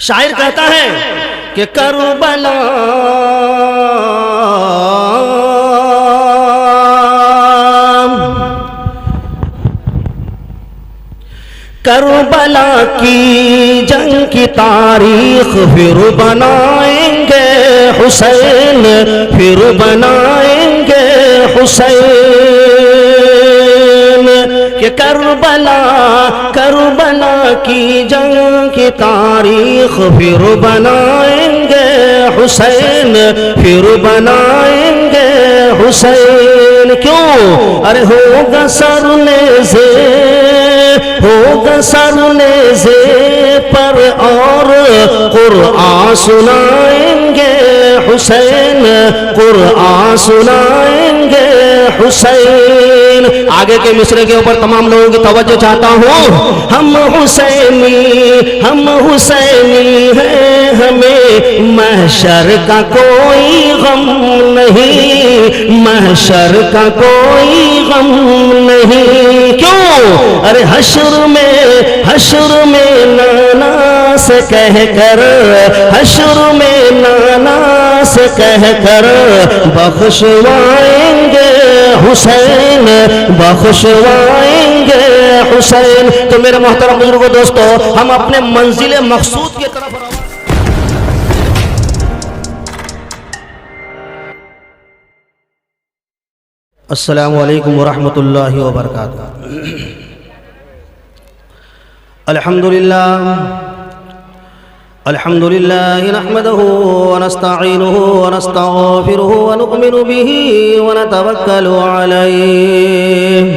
شاعر کہتا ہے کہ کربلا کربلا کی جنگ کی تاریخ پھر بنائیں گے حسین، پھر بنائیں گے حسین، کہ کربلا کی جنگ کی تاریخ پھر بنائیں گے حسین، پھر بنائیں گے حسین۔ کیوں؟ ارے ہوگا سرنیزے، ہوگا سرنیزے پر اور قرآن سنائیں گے حسین، قرآن سنائیں گے حسین۔ آگے کے مصرعے کے اوپر تمام لوگوں کی توجہ چاہتا ہوں۔ ہم حسینی ہیں، ہمیں محشر کا کوئی غم نہیں، محشر کا کوئی غم نہیں۔ کیوں؟ ارے حشر میں نانا سے کہہ کر، حشر میں نانا سے کہہ کر بخشوائیں گے حسین، بخشوائیں گے حسین۔ تو میرے محترم بزرگوں دوستو، ہم اپنے منزل مقصود کی طرف السلام علیکم ورحمۃ اللہ وبرکاتہ۔ الحمد لله نحمده ونستعينه ونستغفره ونؤمن به ونتوكل عليه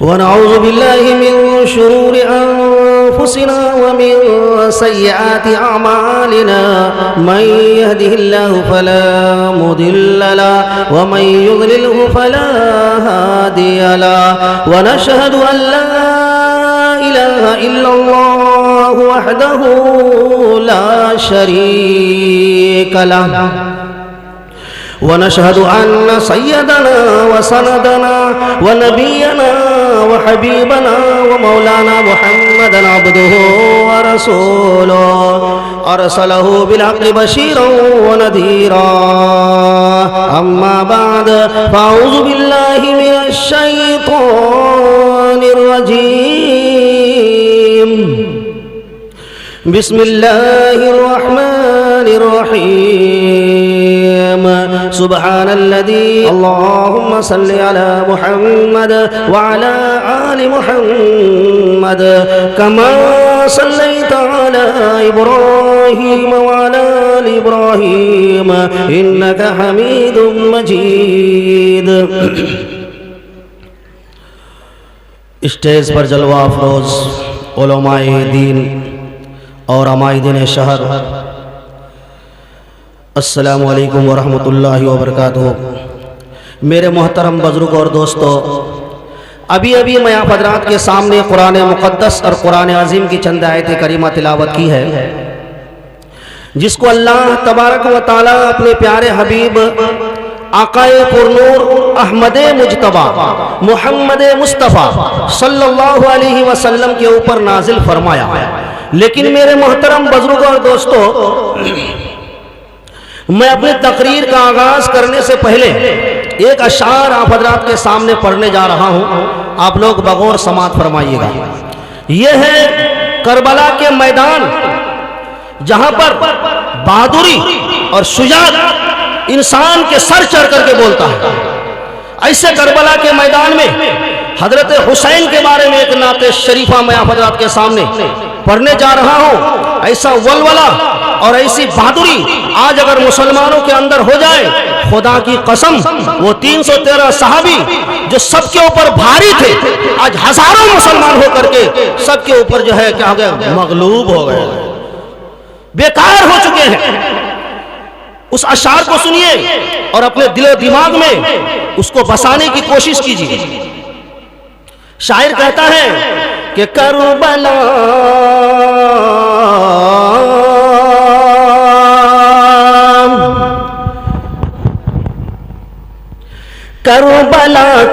ونعوذ بالله من شرور أنفسنا ومن سيئات أعمالنا، من يهده الله فلا مضل له ومن يضلله فلا هادي له، ونشهد أن لا إله إلا الله وحده لا شريك له، ونشهد أن سيدنا وسندنا ونبينا وحبيبنا ومولانا محمدا عبده ورسوله، أرسله بالحق بشيرا ونذيرا، أما بعد فأعوذ بالله من الشيطان الرجيم، بسم الله الرحمن الرحيم، سبحان الذي اللهم صل على محمد وعلى آل محمد كما صليت على إبراهيم وعلى آل إبراهيم إنك حميد مجيد۔ اسٹیج پر جلوہ افروز علماء دین اور عمائدین شہر، السلام علیکم ورحمۃ اللہ وبرکاتہ۔ میرے محترم بزرگ اور دوستو، ابھی میں آپ حضرات کے سامنے قرآن مقدس اور قرآن عظیم کی چند آیت کریمہ تلاوت کی ہے، جس کو اللہ تبارک و تعالی اپنے پیارے حبیب آقائے پرنور احمد مجتبی محمد مصطفیٰ صلی اللہ علیہ وسلم کے اوپر نازل فرمایا۔ لیکن میرے محترم بزرگوں اور دوستو، میں اپنی تقریر کا آغاز کرنے سے پہلے ایک اشعار آپ حضرات کے سامنے پڑھنے جا رہا ہوں، آپ لوگ بغور سماعت فرمائیے گا۔ یہ ہے کربلا کے میدان، جہاں پر بہادری اور شجاعت انسان کے سر چڑھ کر کے بولتا ہے۔ ایسے کربلا کے میدان میں حضرت حسین کے بارے میں ایک نعت شریفہ میں آپ حضرات کے سامنے پڑھنے جا رہا ہوں۔ ایسا ولولہ اور ایسی بہادری آج اگر مسلمانوں کے اندر ہو جائے، خدا کی قسم وہ 313 صحابی جو سب کے اوپر بھاری تھے، آج ہزاروں مسلمان ہو کر کے سب کے اوپر جو ہے کیا ہو گئے، مغلوب ہو گئے، بیکار ہو چکے ہیں۔ اس اشعار کو سنیے اور اپنے دل و دماغ میں اس کو بسانے کی کوشش کیجیے۔ شاعر کہتا ہے کہ کربلا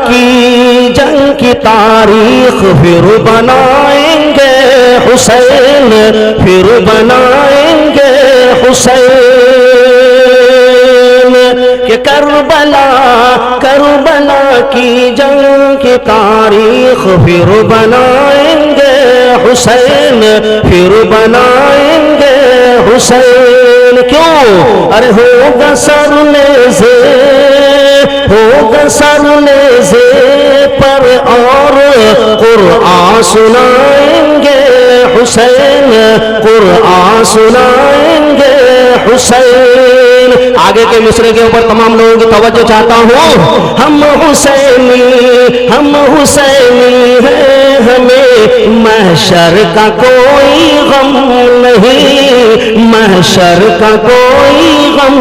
کی جنگ کی تاریخ پھر بنائیں گے حسین پھر بنائیں گے حسین کہ کربلا کی جنگ کی تاریخ پھر بنائیں گے حسین پھر بنائیں گے حسین کیوں ارے ہوگا سر نیزے پر اور قرآن سنائیں گے حسین قرآن سنائیں گے حسین آگے کے مصرے کے اوپر تمام لوگوں کی توجہ چاہتا ہوں ہم حسینی ہیں ہمیں محشر کا کوئی غم نہیں محشر کا کوئی غم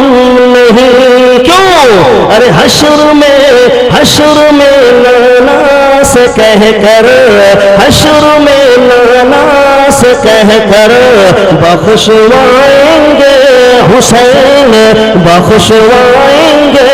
نہیں کیوں ارے حشر میں نانا سے کہہ کر حشر میں نانا سے کہہ کر بخشوائیں گے حسین بخشوائیں گے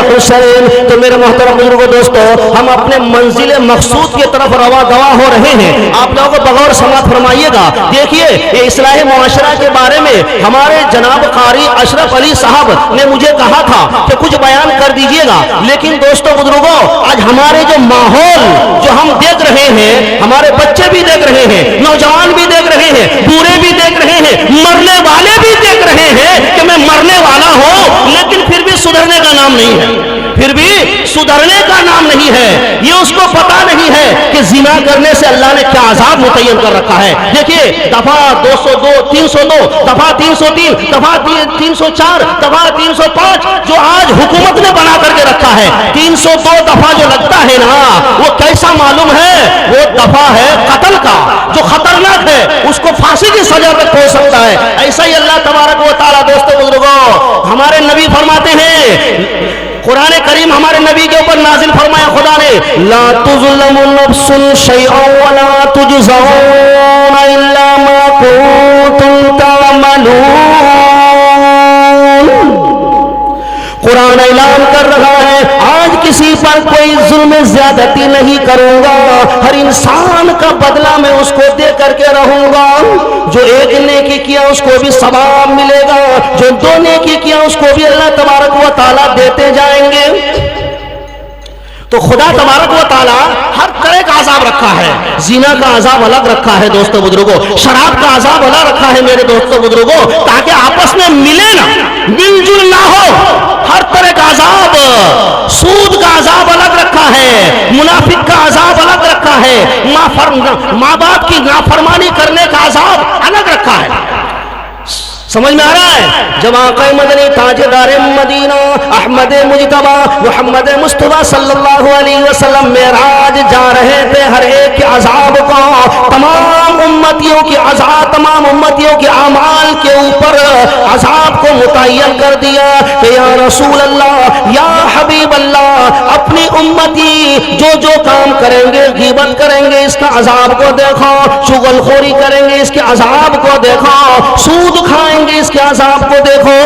حسین تو میرے محترم بزرگوں دوستو ہم اپنے منزل مقصود کی طرف رواں دواں ہو رہے ہیں آپ لوگوں کو بغور سماعت فرمائیے گا دیکھیے یہ اصلاح معاشرہ کے بارے میں ہمارے جناب قاری اشرف علی صاحب نے مجھے کہا تھا کہ کچھ بیان کر دیجئے گا لیکن دوستو بزرگوں آج ہمارے جو ماحول جو ہم دیکھ رہے ہیں ہمارے بچے بھی دیکھ رہے ہیں نوجوان بھی دیکھ رہے ہیں بوڑھے بھی دیکھ رہے ہیں مرنے والے بھی دیکھ رہے ہیں کہ میں مرنے والا ہوں لیکن پھر بھی سدھرنے کا نام نہیں ہے پھر بھی سدھرنے کا نام نہیں ہے یہ اس کو پتا نہیں ہے کہ زنا کرنے سے اللہ نے کیا عذاب متعین کر رکھا ہے دیکھیے دفعہ 202 302 دفعہ 303 دفعہ 304 دفعہ 305 جو آج حکومت نے بنا کر کے رکھا ہے 302 دفعہ جو لگتا ہے نا وہ کیسا معلوم ہے وہ دفعہ ہے قتل کا جو خطرناک ہے اس کو پھانسی کی سزا تک پہنچ سکتا ہے ایسا ہی اللہ تبارک و تعالیٰ دوستو بزرگوں ہمارے نبی فرماتے ہیں قرآن کریم ہمارے نبی کے اوپر نازل فرمایا خدا نے لا تظلم نفس شیئا ولا تجزون الا ما کنتم تعملون قرآن اعلان کر رہا ہے آج کسی پر کوئی ظلم زیادتی نہیں کروں گا ہر انسان کا بدلہ میں اس کو دے کر کے رہوں گا جو ایک نیکی کیا اس کو بھی ثواب ملے گا جو دو نیکی کیا اس کو بھی اللہ تبارک و تعالیٰ دیتے جائیں گے تو خدا تبارک و تعالیٰ ہر طرح کا عذاب رکھا ہے زنا کا عذاب الگ رکھا ہے دوستو بزرگوں شراب کا عذاب الگ رکھا ہے میرے دوستو بزرگوں تاکہ آپس میں ملے نہ مل جل نہ ہو ہر طرح کا عذاب سود کا عذاب الگ رکھا ہے منافق کا عذاب الگ رکھا ہے ماں باپ کی نافرمانی کرنے کا عذاب الگ رکھا ہے سمجھ میں آ رہا ہے جب آقا مدنی تاجدار مدینہ احمد مجتبی محمد مصطفیٰ صلی اللہ علیہ وسلم معراج جا رہے تھے ہر ایک کے عذاب کو تمام امتیوں کی عذاب تمام امتیوں کے اعمال کے اوپر عذاب کو متعین کر دیا کہ یا رسول اللہ یا حبیب اللہ اپنی امتی جو کام کریں گے غیبت کریں گے اس کا عذاب کو دیکھو چغل خوری کریں گے اس کے عذاب کو دیکھو سود کھائیں اس کے عذاب کو دیکھو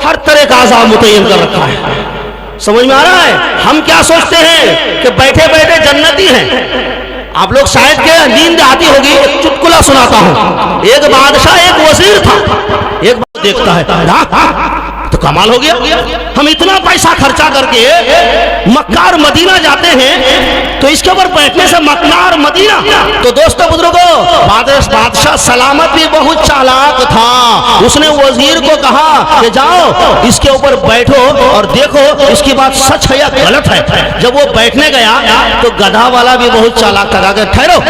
ہر طرح کا عذاب متعین کر رکھا ہے سمجھ میں آ رہا ہے ہم کیا سوچتے ہیں کہ بیٹھے بیٹھے جنتی ہیں آپ لوگ شاید کہ نیند آتی ہوگی ایک چٹکلا سناتا ہوں ایک بادشاہ ایک وزیر تھا ایک بار دیکھتا ہے تو کمال ہو گیا ہم اتنا پیسہ خرچہ کر کے مکہ اور مدینہ جاتے ہیں تو اس کے اوپر بیٹھنے سے مکہ اور مدینہ تو دوستو بزرگوں بادشاہ سلامت بھی بہت چالاک تھا اس نے وزیر کو کہا کہ جاؤ اس کے اوپر بیٹھو اور دیکھو اس کی بات سچ ہے یا غلط ہے جب وہ بیٹھنے گیا تو گدھا والا بھی بہت چالاک تھا کہ ٹھہرو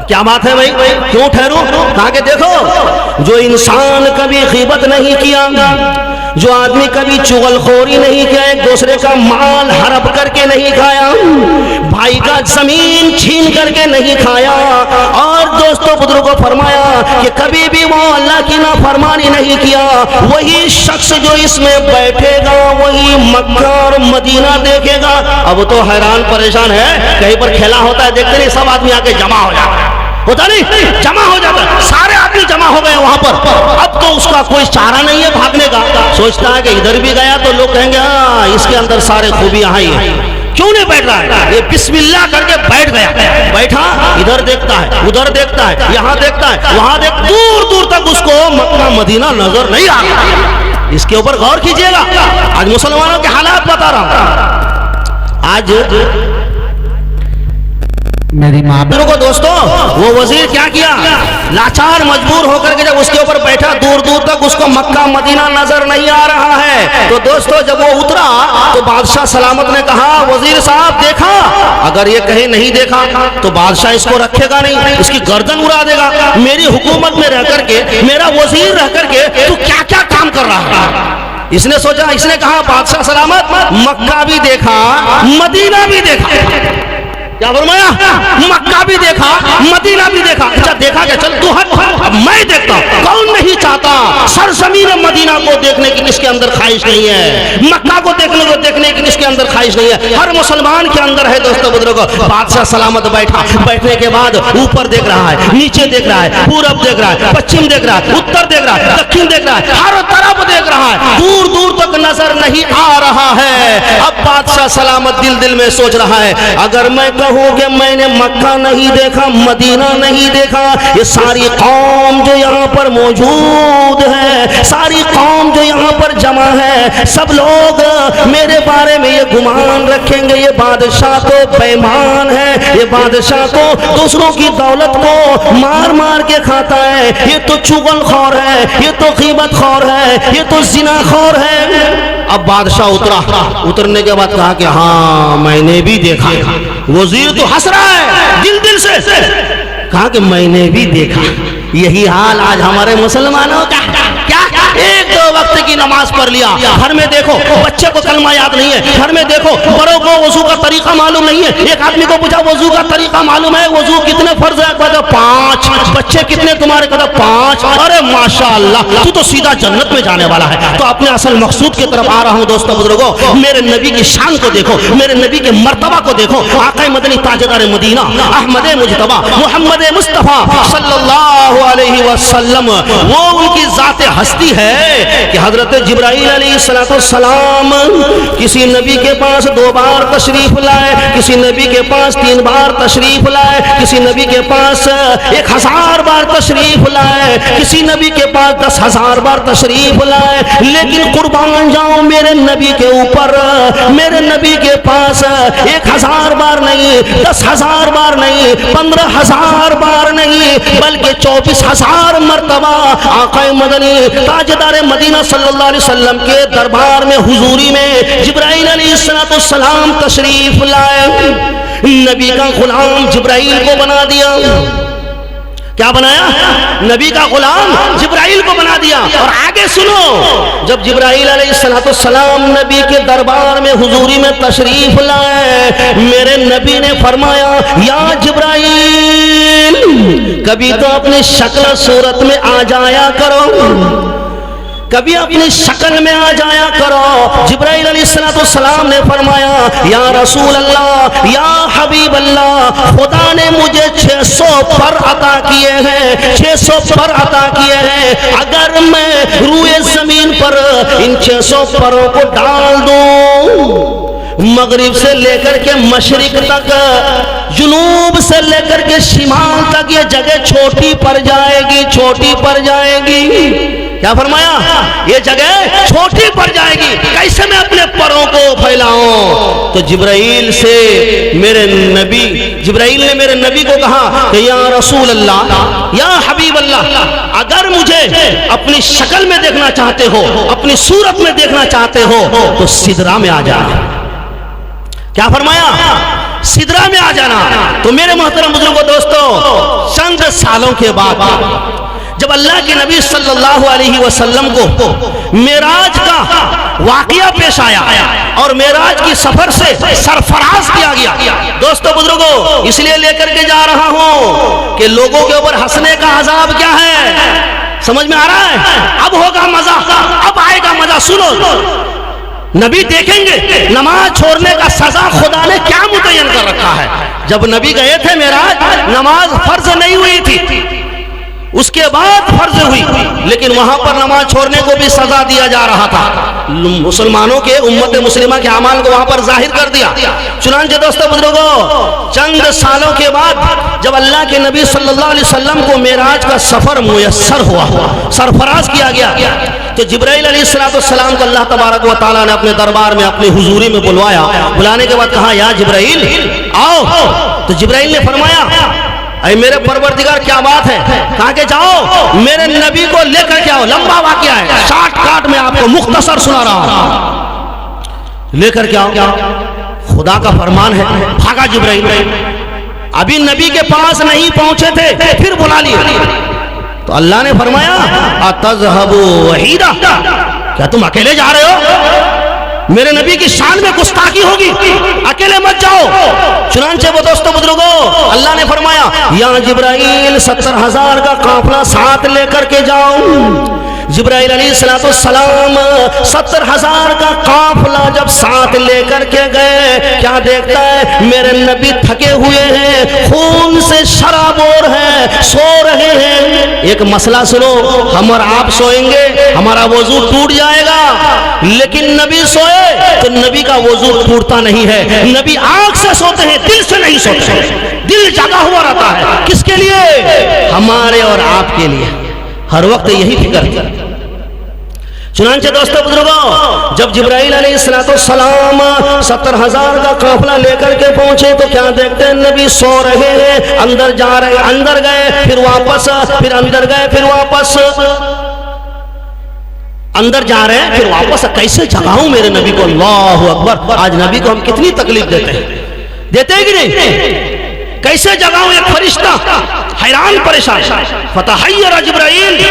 کیا بات ہے بھائی کیوں ٹھہرو کہا کہ دیکھو جو انسان کبھی غیبت نہیں کیا جو آدمی کبھی چغل خوری نہیں کیا ایک دوسرے کا مال ہڑپ کر کے نہیں کھایا بھائی کا زمین چھین کر کے نہیں کھایا اور دوستو بزرگوں فرمایا کہ کبھی بھی وہ اللہ کی نافرمانی نہیں کیا وہی شخص جو اس میں بیٹھے گا وہی مکہ اور مدینہ دیکھے گا اب تو حیران پریشان ہے کہیں پر کھیلا ہوتا ہے دیکھتے نہیں سب آدمی آ کے جمع ہو جاتا ہے ہوتا نہیں جمع ہو جاتا ہے سارے آدمی جمع ہو گئے وہاں پر اب تو اس کا کوئی چارہ نہیں ہے بھاگنے کا سوچتا ہے کہ ادھر بھی گیا تو لوگ کہیں گے ہاں اس کے اندر سارے خوبیاں ہیں کیوں نہیں بیٹھ رہا ہے؟ یہ بسم اللہ کر کے بیٹھ گیا، بیٹھا ادھر دیکھتا ہے ادھر دیکھتا ہے یہاں دیکھتا ہے وہاں دور دور تک اس کو مکہ مدینہ نظر نہیں آ رہا۔ اس کے اوپر غور کیجئے گا۔ آج مسلمانوں کے حالات بتا رہا ہوں۔ آج میری ماں کو دوستو وہ وزیر کیا کیا، لاچار مجبور ہو کر کے جب اس کے اوپر بیٹھا دور دور تک اس کو مکہ مدینہ نظر نہیں آ رہا ہے، تو دوستو جب وہ اترا تو بادشاہ سلامت نے کہا وزیر صاحب دیکھا، اگر یہ کہیں نہیں دیکھا تو بادشاہ اس کو رکھے گا نہیں، اس کی گردن اڑا دے گا۔ میری حکومت میں رہ کر کے میرا وزیر رہ کر کے تو کیا کیا کام کر رہا ہے؟ اس نے سوچا، اس نے کہا بادشاہ سلامت مکہ بھی دیکھا مدینہ بھی دیکھا، کیا فرمایا؟ مکہ بھی دیکھا مدینہ بھی دیکھا۔ اچھا دیکھا کہ چل تو ہٹ، اب میں دیکھتا ہوں۔ کون نہیں چاہتا سرزمین مدینہ کو دیکھنے کی کس کے اندر خواہش نہیں ہے، مکہ کو دیکھنے کی کس کے اندر خواہش نہیں ہے؟ ہر مسلمان کے اندر ہے دوستو بزرگوں۔ بادشاہ سلامت بیٹھا، بیٹھنے کے بعد اوپر دیکھ رہا ہے، نیچے دیکھ رہا ہے، پورب دیکھ رہا ہے، پچھم دیکھ رہا ہے، اتر دیکھ رہا ہے، دکھن دیکھ رہا ہے، ہر طرف دیکھ رہا ہے، دور دور تک نظر نہیں آ رہا ہے۔ اب بادشاہ سلامت دل میں سوچ رہا ہے، اگر میں کہوں کہ میں نے مکہ نہیں دیکھا مدینہ نہیں دیکھا، یہ ساری قوم جو یہاں پر موجود ہے، ساری قوم جو یہاں پر جمع ہے، سب لوگ میرے بارے میں یہ گمان رکھیں گے یہ بادشاہ تو بےمان ہے، یہ بادشاہ تو دوسروں کی دولت کو مار مار کے کھاتا ہے، یہ تو چغل خور ہے، یہ تو غیبت خور ہے، یہ تو زنا خور ہے۔ اب بادشاہ اترنے کے بعد کہا کہ ہاں میں نے بھی دیکھا۔ وزیر تو ہنس رہا ہے دل سے، کہا کہ میں نے بھی دیکھا۔ یہی حال آج ہمارے مسلمانوں کا، کیا ایک دو وقت کی نماز پڑھ لیا، گھر میں دیکھو بچے کو کلمہ یاد نہیں ہے، گھر میں دیکھو بڑوں کو وضو کا طریقہ معلوم نہیں ہے۔ ایک آدمی کو پوچھا وضو کا طریقہ معلوم ہے، وضو کتنے فرض ہے؟ کہتا 5۔ بچے کتنے تمہارے؟ کہتا 5۔ ارے ماشاءاللہ تو تو سیدھا جنت میں جانے والا ہے۔ تو اپنے اصل مقصود کی طرف آ رہا ہوں دوستو بزرگوں، میرے نبی کی شان کو دیکھو، میرے نبی کے مرتبہ کو دیکھو۔ آقا مدنی تاجدار مدینہ احمد مجتبی محمد مصطفیٰ صلی اللہ علیہ وسلم، وہ ان کی ذات ہستی ہے کہ حضرت جبرائیل علیہ السلام کسی نبی کے پاس 2 بار تشریف لائے، کسی نبی کے پاس 3 بار تشریف لائے، کسی نبی کے پاس 1000 بار تشریف لائے، کسی نبی کے پاس 10,000 بار تشریف لائے، لیکن قربان جاؤں میرے نبی کے اوپر، میرے نبی کے پاس 1000 بار نہیں، 10,000 بار نہیں، 15,000 بار نہیں، بلکہ 24,000 مرتبہ آقا مدنی تاجدار مدینہ صلی اللہ علیہ وسلم کے دربار میں حضوری میں جبرائیل علیہ السلام تشریف لائے۔ نبی کا غلام جبرائیل کو بنا دیا، کیا بنایا؟ نبی کا غلام جبرائیل کو بنا دیا۔ اور آگے سنو، جب جبرائیل علیہ السلام نبی کے دربار میں حضوری میں تشریف لائے، میرے نبی نے فرمایا یا جبرائیل کبھی تو اپنی شکل صورت میں آ جایا کرو، کبھی اپنی شکل میں آ جایا کرو۔ جبرائیل علیہ السلام نے فرمایا یا رسول اللہ یا حبیب اللہ، خدا نے مجھے 600 پر عطا کیے ہیں، 600 پر عطا کیے ہیں، اگر میں روئے زمین پر ان 600 پروں کو ڈال دوں، مغرب سے لے کر کے مشرق تک، جنوب سے لے کر کے شمال تک، یہ جگہ چھوٹی پڑ جائے گی، چھوٹی پڑ جائے گی۔ کیا فرمایا؟ یہ جگہ چھوٹی پڑ جائے گی، کیسے میں اپنے پروں کو پھیلاؤں؟ تو جبرائیل نے میرے نبی کو کہا کہ یا رسول اللہ یا حبیب اللہ، اگر مجھے اپنی شکل میں دیکھنا چاہتے ہو، اپنی صورت میں دیکھنا چاہتے ہو تو سدرا میں آ جانا۔ کیا فرمایا؟ سدرا میں آ جانا۔ تو میرے محترم بزرگوں دوستو، چند سالوں کے بعد جب اللہ کے نبی صلی اللہ علیہ وسلم کو معراج کا واقعہ پیش آیا اور معراج کی سفر سے سرفراز کیا گیا، دوستو بزرگوں اس لیے لے کر کے جا رہا ہوں کہ لوگوں کے اوپر ہنسنے کا عذاب کیا ہے، سمجھ میں آ رہا ہے؟ اب ہوگا مزہ، اب آئے گا مزہ۔ سنو، نبی دیکھیں گے نماز چھوڑنے کا سزا خدا نے کیا متعین کر رکھا ہے۔ جب نبی گئے تھے معراج، نماز فرض نہیں ہوئی تھی، اس کے بعد فرض ہوئی، لیکن وہاں پر نماز چھوڑنے کو بھی سزا دیا جا رہا تھا۔ مسلمانوں کے امت مسلمہ کے اعمال کو وہاں پر ظاہر کر دیا۔ چنانچہ دوستو بزرگوں، چند سالوں کے بعد جب اللہ کے نبی صلی اللہ علیہ وسلم کو معراج کا سفر میسر ہوا، سرفراز کیا گیا، تو جبرائیل علیہ السلام کو اللہ تبارک و تعالیٰ نے اپنے دربار میں اپنی حضوری میں بلوایا۔ بلانے کے بعد کہا یا جبرائیل آؤ، تو جبرائیل نے فرمایا اے میرے پروردگار کیا بات ہے؟ کہا کہ جاؤ میرے نبی کو لے کر کے آؤ، لمبا واقعہ ہے، شارٹ کاٹ میں آپ کو مختصر سنا رہا ہوں، لے کر کے آؤ، خدا کا فرمان ہے۔ بھاگا جبرائیل، ابھی نبی کے پاس نہیں پہنچے تھے پھر بلا لیا، تو اللہ نے فرمایا اتذهبوا وحیدا، کیا تم اکیلے جا رہے ہو؟ میرے نبی کی شان میں گستاخی ہوگی، اکیلے مت جاؤ۔ چنانچہ وہ دوستو بزرگوں، اللہ نے فرمایا یا جبرائیل 70,000 کا قافلہ ساتھ لے کر کے جاؤ۔ جبرائیل علیہ السلام 70,000 کا قافلہ جب ساتھ لے کر کے گئے، کیا دیکھتا ہے میرے نبی تھکے ہوئے ہیں، خون سے شرابور ہیں، سو رہے ہیں۔ ایک مسئلہ سنو، ہم اور آپ سوئیں گے ہمارا وضو ٹوٹ جائے گا، لیکن نبی سوئے تو نبی کا وضو ٹوٹتا نہیں ہے۔ نبی آنکھ سے سوتے ہیں، دل سے نہیں سوتے، دل جگا ہوا رہتا ہے۔ کس کے لیے؟ ہمارے اور آپ کے لیے، ہر وقت یہی فکر تھی۔ چنانچہ دوستو بزرگوں، جب جبرائیل علیہ السلام 70,000 کا قافلہ لے کر کے پہنچے تو کیا دیکھتے ہیں نبی سو رہے ہیں، اندر جا رہے ہیں، اندر گئے پھر واپس، پھر اندر گئے پھر واپس، اندر جا رہے ہیں پھر واپس۔ کیسے جگاؤں میرے نبی کو؟ اللہ اکبر! آج نبی کو ہم کتنی تکلیف دیتے ہیں کہ نہیں؟ کیسے جگاؤں ایک فرشتہ؟ حیران پریشان، فتحیر جبرائیل،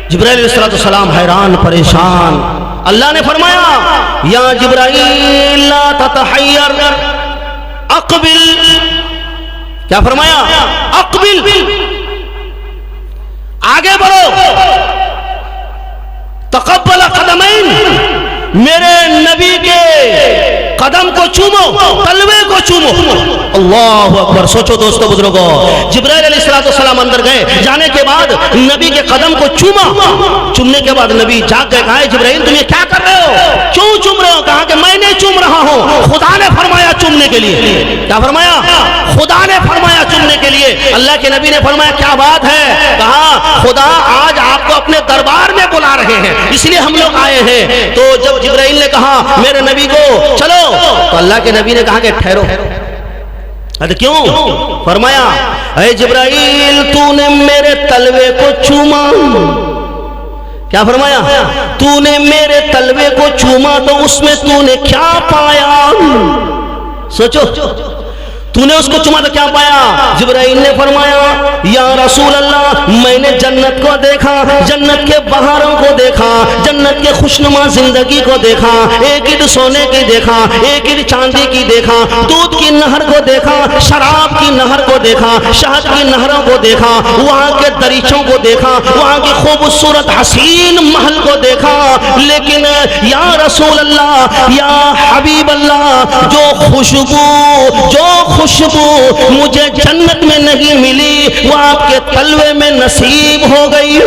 جبرائیل علیہ السلام حیران پریشان۔ اللہ نے فرمایا یا جبرائیل لا تتحیر، اقبل، کیا فرمایا؟ اقبل، آگے بڑھو، تقبل قدمین، میرے نبی کے قدم کو چومو، تلوے کو چومو۔ اللہ اکبر! سوچو دوستو بزرگوں، جبرائیل علیہ السلام اندر گئے، جانے کے بعد نبی کے قدم کو چوما، چومنے کے بعد نبی جاگ گئے، کہا جبرائیل تم یہ کیا کر رہے ہو؟ کیوں چوم رہے ہو؟ کہا کہ میں نہیں چوم رہا ہوں، خدا نے فرمایا چومنے کے لیے۔ کیا فرمایا؟ خدا نے فرمایا چومنے کے لیے۔ اللہ کے نبی نے فرمایا کیا بات ہے؟ کہا خدا آج آپ کو اپنے دربار میں بلا رہے ہیں، اس لیے ہم لوگ آئے ہیں۔ تو جب جبرائیل نے کہا میرے نبی کو چلو، تو اللہ کے نبی نے کہا کہ ٹھہرو۔ کیوں؟ فرمایا اے جبرائیل تو نے میرے تلوے کو چوما۔ کیا فرمایا؟ تو نے میرے تلوے کو چوما تو اس میں تو نے کیا پایا؟ سوچو، تو نے اس کو چوما تو کیا پایا؟ جبرائیل نے فرمایا یا رسول اللہ میں نے جنت کو دیکھا، جنت کے بہاروں کو دیکھا، جنت کے خوشنما زندگی کو دیکھا، ایک اِٹ سونے کی دیکھا، ایک اِٹ چاندی کی دیکھا، دودھ کی نہر کو دیکھا، شراب کی نہر کو دیکھا، شہد کی نہروں کو دیکھا، وہاں کے دریچوں کو دیکھا، وہاں کی خوبصورت حسین محل کو دیکھا، لیکن یا رسول اللہ یا حبیب اللہ جو خوشبو مجھے جنت میں نہیں ملی وہ آپ کے تلوے میں نصیب ہو گئی۔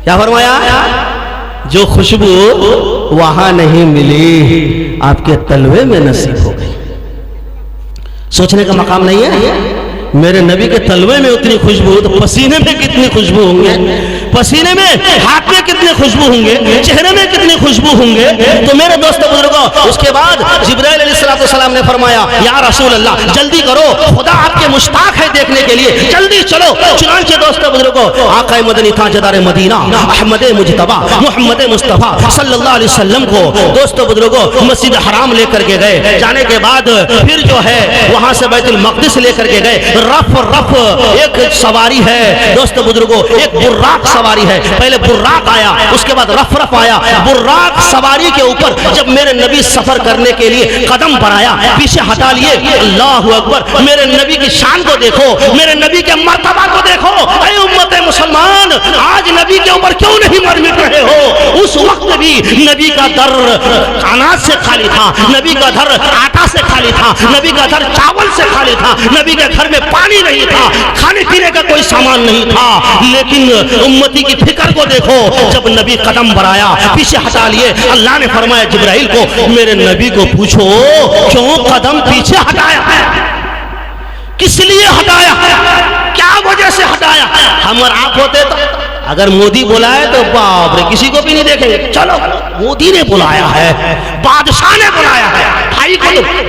کیا فرمایا؟ جو خوشبو وہاں نہیں ملی آپ کے تلوے میں نصیب ہو گئی۔ سوچنے کا مقام نہیں ہے؟ میرے نبی کے تلوے میں اتنی خوشبو تو پسینے میں کتنی خوشبو ہوں گے، پسینے میں ہاتھ میں کتنے خوشبو ہوں گے، چہرے میں کتنی خوشبو ہوں گے۔ تو میرے دوستو بزرگوں، اس کے بعد جبرائیل علیہ السلام نے فرمایا یا رسول اللہ جلدی کرو، خدا آپ کے مشتاق ہے دیکھنے کے لیے، جلدی چلو۔ چنانچہ دوستو بزرگوں، آقا مدنی تاجدار مدینہ احمد مجتبی محمد مصطفیٰ صلی اللہ علیہ وسلم کو دوستو بزرگوں مسجد حرام لے کر کے گئے۔ جانے کے بعد پھر جو ہے وہاں سے بیت المقدس لے کر کے گئے۔ رف ایک سواری ہے دوستو بزرگوں، ایک براق سواری ہے، پہلے براق آیا، اس کے بعد رف آیا۔ براق سواری کے اوپر جب میرے نبی سفر کرنے کے لیے قدم بڑھایا، پیچھے ہٹا لیے، اللہ اکبر! میرے نبی کی شان کو دیکھو، میرے نبی کے مرتبہ کو دیکھو۔ اے امت مسلمان، آج نبی کے اوپر کیوں نہیں مر مٹ رہے ہو؟ اس وقت بھی نبی کا در اناج سے خالی تھا، نبی کا گھر آٹا سے خالی تھا، نبی کا گھر چاول سے خالی تھا، نبی کے گھر میں پانی نہیں تھا، کھانے پینے کا کوئی سامان نہیں تھا. لیکن امتی کی فکر کو دیکھو، جب نبی قدم بڑھایا پیچھے ہٹا لیے. اللہ نے فرمایا جبرائیل کو میرے نبی کو پوچھو کیوں قدم پیچھے ہٹایا ہے، کس لیے ہٹایا ہے، کیا وجہ سے ہٹایا. ہم اور آپ ہوتے تو اگر مودی بلائے تو باپ رے کسی کو بھی نہیں دیکھیں گے. چلو مودی نے بلایا ہے، بادشاہ نے بلایا ہے،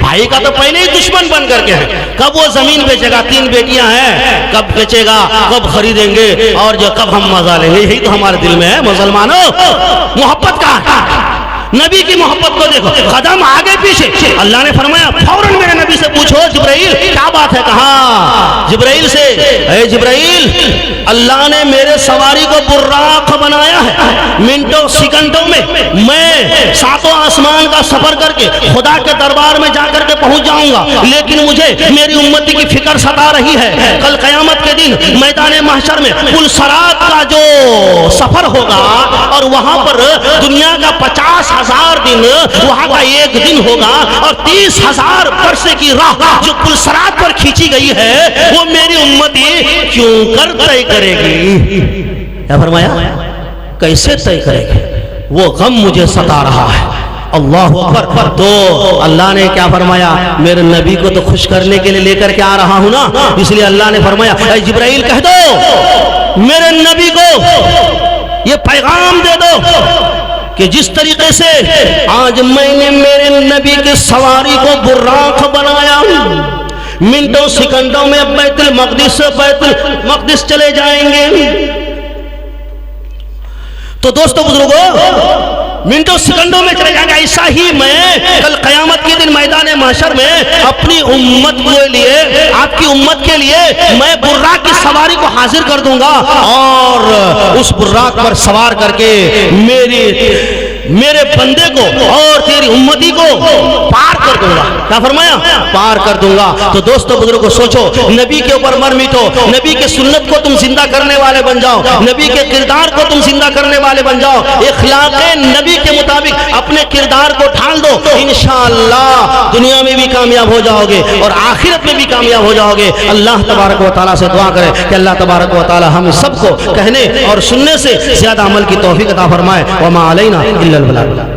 بھائی کا تو پہلے ہی دشمن بن کر کے ہے. کب وہ زمین بیچے گا، 3 بیٹیاں ہیں، کب بیچے گا، کب خریدیں گے، اور جو کب ہم مزہ لیں گے. یہی تو ہمارے دل میں ہے مسلمانوں. محبت کا نبی کی محبت کو دیکھو، قدم آگے پیچھے. اللہ نے فرمایا فوراً میرے نبی سے پوچھو جبرائیل کیا بات ہے. کہا جبرائیل سے اے جبرائیل اللہ نے میرے سواری کو براق بنایا ہے، منٹوں سیکنڈوں میں 7 آسمان کا سفر کر کے خدا کے دربار میں جا کر کے پہنچ جاؤں گا. لیکن مجھے میری امتی کی فکر ستا رہی ہے. کل قیامت کے دن میدان محشر میں پل صراط کا جو سفر ہوگا اور وہاں پر دنیا کا 50,000 دن وہاں کا ایک دن ہوگا، اور 30,000 برس کی راہ جو پل صراط پر کھینچی گئی ہے وہ میری امتی کیوں کر طے کرے گی. کیا فرمایا؟ کیسے طے کرے گی؟ وہ غم مجھے ستا رہا ہے. اللہ اکبر. تو اللہ نے کیا فرمایا؟ میرے نبی کو تو خوش کرنے کے لیے لے کر کے آ رہا ہوں نا، اس لیے اللہ نے فرمایا اے جبرائیل کہہ دو میرے نبی کو یہ پیغام دے دو کہ جس طریقے سے آج میں نے میرے نبی کی سواری کو براق بنایا، منٹوں سیکنڈوں میں بیت المقدس چلے جائیں گے. تو دوستو بزرگوں منٹوں سیکنڈوں میں چلے جائیں گے. ایسا ہی میں کل قیامت کے دن میدان محشر میں اپنی امت کے لیے، آپ کی امت کے لیے میں براق کی سواری کو حاضر کر دوں گا، اور اس براق پر سوار کر کے میرے بندے کو اور تیری امتی کو پار کر دوں گا. کیا فرمایا؟ پار کر دوں گا. تو دوستو بزرگوں سوچو، نبی کے اوپر مر مٹو، نبی کے سنت کو تم زندہ کرنے والے بن جاؤ، نبی کے کردار کو تم زندہ کرنے والے بن جاؤ، اخلاق نبی کے مطابق اپنے کردار کو ڈھال دو. انشاءاللہ دنیا میں بھی کامیاب ہو جاؤ گے اور آخرت میں بھی کامیاب ہو جاؤ گے. اللہ تبارک و تعالیٰ سے دعا کرے کہ اللہ تبارک و تعالیٰ ہم سب کو کہنے اور سننے سے زیادہ عمل کی توفیق عطا فرمائے. وما علینا الا البلاغ.